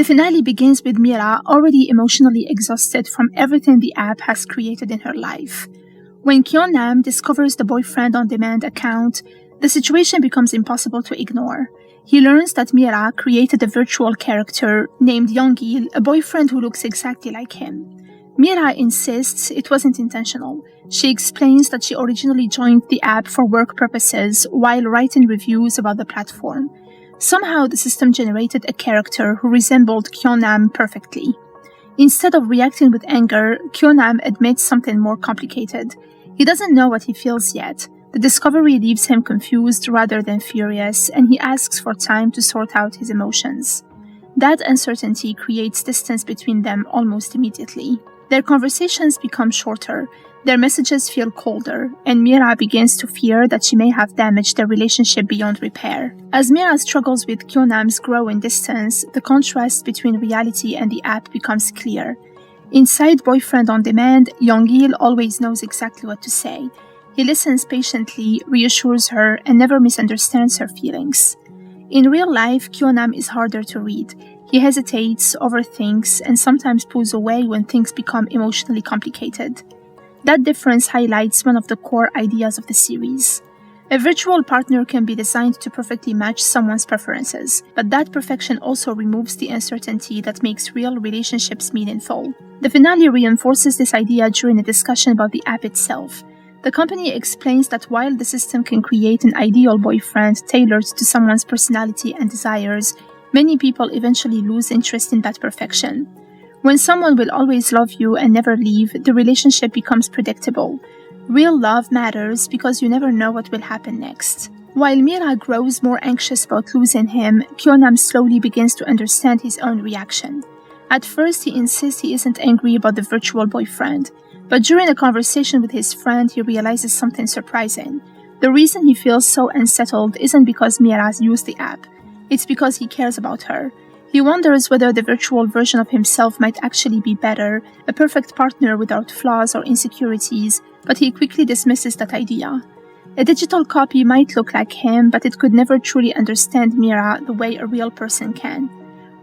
The finale begins with Mira already emotionally exhausted from everything the app has created in her life. When Konam discovers the boyfriend-on-demand account, the situation becomes impossible to ignore. He learns that Mira created a virtual character named Yongil, a boyfriend who looks exactly like him. Mira insists it wasn't intentional. She explains that she originally joined the app for work purposes while writing reviews about the platform. Somehow the system generated a character who resembled Konam perfectly. Instead of reacting with anger, Konam admits something more complicated. He doesn't know what he feels yet. The discovery leaves him confused rather than furious, and he asks for time to sort out his emotions. That uncertainty creates distance between them almost immediately. Their conversations become shorter, their messages feel colder, and Mira begins to fear that she may have damaged their relationship beyond repair. As Mira struggles with Konam's growing distance, the contrast between reality and the app becomes clear. Inside Boyfriend on Demand, Yongil always knows exactly what to say. He listens patiently, reassures her, and never misunderstands her feelings. In real life, Konam is harder to read. He hesitates, overthinks, and sometimes pulls away when things become emotionally complicated. That difference highlights one of the core ideas of the series. A virtual partner can be designed to perfectly match someone's preferences, but that perfection also removes the uncertainty that makes real relationships meaningful. The finale reinforces this idea during a discussion about the app itself. The company explains that while the system can create an ideal boyfriend tailored to someone's personality and desires, many people eventually lose interest in that perfection. When someone will always love you and never leave, the relationship becomes predictable. Real love matters because you never know what will happen next. While Mira grows more anxious about losing him, Konam slowly begins to understand his own reaction. At first, he insists he isn't angry about the virtual boyfriend. But during a conversation with his friend, he realizes something surprising. The reason he feels so unsettled isn't because Mira's used the app. It's because he cares about her. He wonders whether the virtual version of himself might actually be better, a perfect partner without flaws or insecurities, but he quickly dismisses that idea. A digital copy might look like him, but it could never truly understand Mira the way a real person can.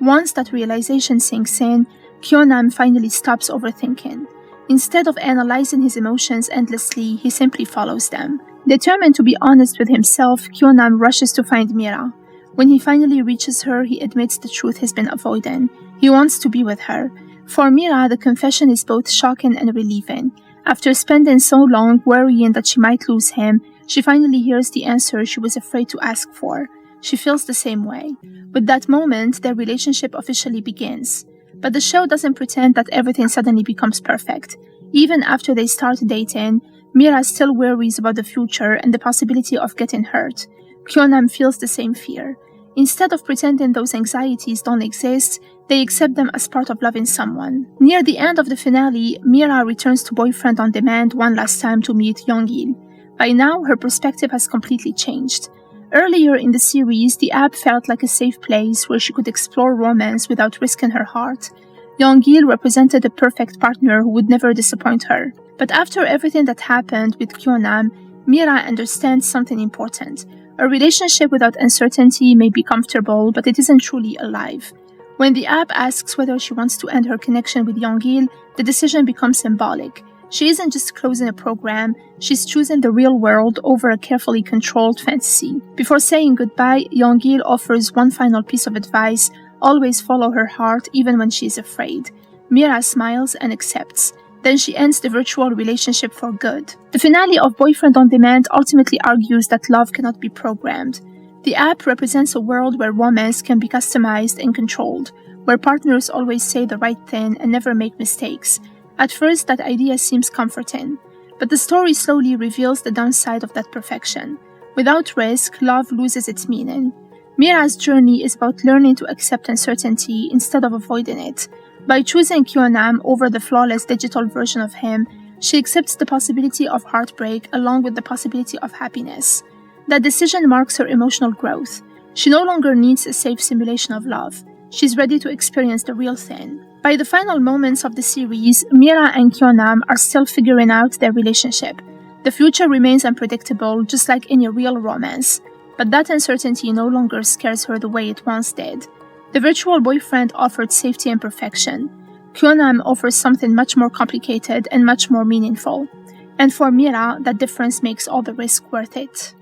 Once that realization sinks in, Konam finally stops overthinking. Instead of analyzing his emotions endlessly, he simply follows them. Determined to be honest with himself, Konam rushes to find Mira. When he finally reaches her, he admits the truth he's been avoiding. He wants to be with her. For Mira, the confession is both shocking and relieving. After spending so long worrying that she might lose him, she finally hears the answer she was afraid to ask for. She feels the same way. With that moment, their relationship officially begins. But the show doesn't pretend that everything suddenly becomes perfect. Even after they start dating, Mira still worries about the future and the possibility of getting hurt. Konam feels the same fear. Instead of pretending those anxieties don't exist, they accept them as part of loving someone. Near the end of the finale, Mira returns to Boyfriend on Demand one last time to meet Yongil. By now, her perspective has completely changed. Earlier in the series, the app felt like a safe place where she could explore romance without risking her heart. Yongil represented a perfect partner who would never disappoint her. But after everything that happened with Konam, Mira understands something important. A relationship without uncertainty may be comfortable, but it isn't truly alive. When the app asks whether she wants to end her connection with Yongil, the decision becomes symbolic. She isn't just closing a program, she's choosing the real world over a carefully controlled fantasy. Before saying goodbye, Yongil offers one final piece of advice: always follow her heart even when she is afraid. Mira smiles and accepts. Then she ends the virtual relationship for good. The finale of Boyfriend on Demand ultimately argues that love cannot be programmed. The app represents a world where romance can be customized and controlled, where partners always say the right thing and never make mistakes. At first, that idea seems comforting, but the story slowly reveals the downside of that perfection. Without risk, love loses its meaning. Mira's journey is about learning to accept uncertainty instead of avoiding it. By choosing Konam over the flawless digital version of him, she accepts the possibility of heartbreak along with the possibility of happiness. That decision marks her emotional growth. She no longer needs a safe simulation of love. She's ready to experience the real thing. By the final moments of the series, Mira and Konam are still figuring out their relationship. The future remains unpredictable, just like any real romance. But that uncertainty no longer scares her the way it once did. The virtual boyfriend offered safety and perfection. Konam offers something much more complicated and much more meaningful. And for Mira, that difference makes all the risk worth it.